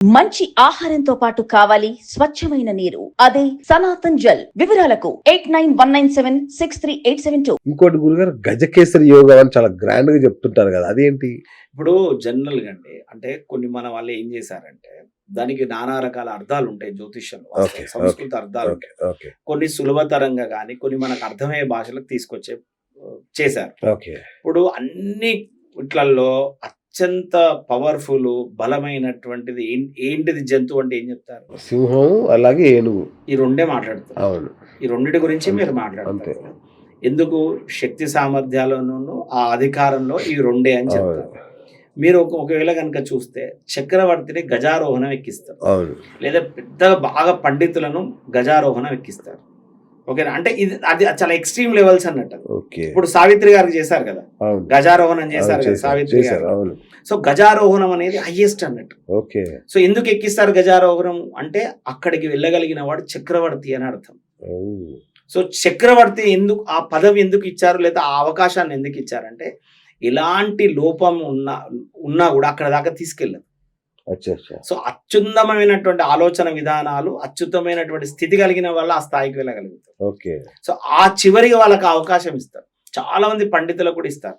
మంచి ఆహారంతో పాటు కావాలి స్వచ్ఛమైన నీరు. అదే సనాతన్ జల్. వివరాలకు 8919763872. ఇంకోటి గురుగారు గజకేసరి యోగా అని చాలా గ్రాండ్ గా చెప్తుంటారు కదా, అదేంటి? ఇప్పుడు జనరల్ గా అండి, అంటే కొన్ని మన వాళ్ళు ఏం చేశారంటే దానికి నానా రకాల అర్థాలు ఉంటాయి జ్యోతిష్యంలో, ఓకే, సంస్కృత అర్థాలు ఓకే, ఉంటాయి. ఓకే, కొన్ని సులభతరంగా కానీ కొన్ని మనకు అర్థమయ్యే భాషలకు తీసుకొచ్చే చేశారు. ఓకే. ఇప్పుడు అన్ని ఇట్లల్లో అత్యంత పవర్ఫుల్ బలమైనటువంటిది ఏంటిది జంతువు అంటే ఏం చెప్తారు? సింహం అలాగే ఏనుగు. ఈ రెండే మాట్లాడతారు. అవును, ఈ రెండిటి గురించి మీరు మాట్లాడతారు. ఎందుకు? శక్తి సామర్థ్యాలను ఆ అధికారంలో ఈ రెండే అని చెప్తారు. మీరు ఒకవేళ కనుక చూస్తే చక్రవర్తిని గజారోహణం ఎక్కిస్తారు, అవును, లేదా పెద్ద బాగా పండితులను గజారోహణం ఎక్కిస్తారు. ఓకేనా? అంటే ఇది అది చాలా ఎక్స్ట్రీమ్ లెవెల్స్ అన్నట్టు. ఓకే. ఇప్పుడు సావిత్రి గారికి చేశారు కదా, అవును, గజారోహణం చేశారు కదా సావిత్రి గారు. అవును. సో గజారోహణం అనేది హైయెస్ట్ అన్నట్టు. ఓకే. సో ఎందుకు ఎక్కిస్తారు గజారోహణం అంటే అక్కడికి వెళ్ళగలిగిన వాడు చక్రవర్తి అని అర్థం. సో చక్రవర్తి ఎందుకు ఆ పదవి ఎందుకు ఇచ్చారు, లేదా ఆ అవకాశాన్ని ఎందుకు ఇచ్చారంటే ఎలాంటి లోపం ఉన్నా కూడా అక్కడ దాకా తీసుకెళ్ళదు. సో అత్యున్నతమైనటువంటి ఆలోచన విధానాలు, అత్యుత్తమైనటువంటి స్థితి కలిగిన వల్ల ఆ స్థాయికి వెళ్ళగలుగుతారు. ఓకే. సో ఆ చివరికి వాళ్ళకి అవకాశం ఇస్తారు. చాలా మంది పండితులకు కూడా ఇస్తారు.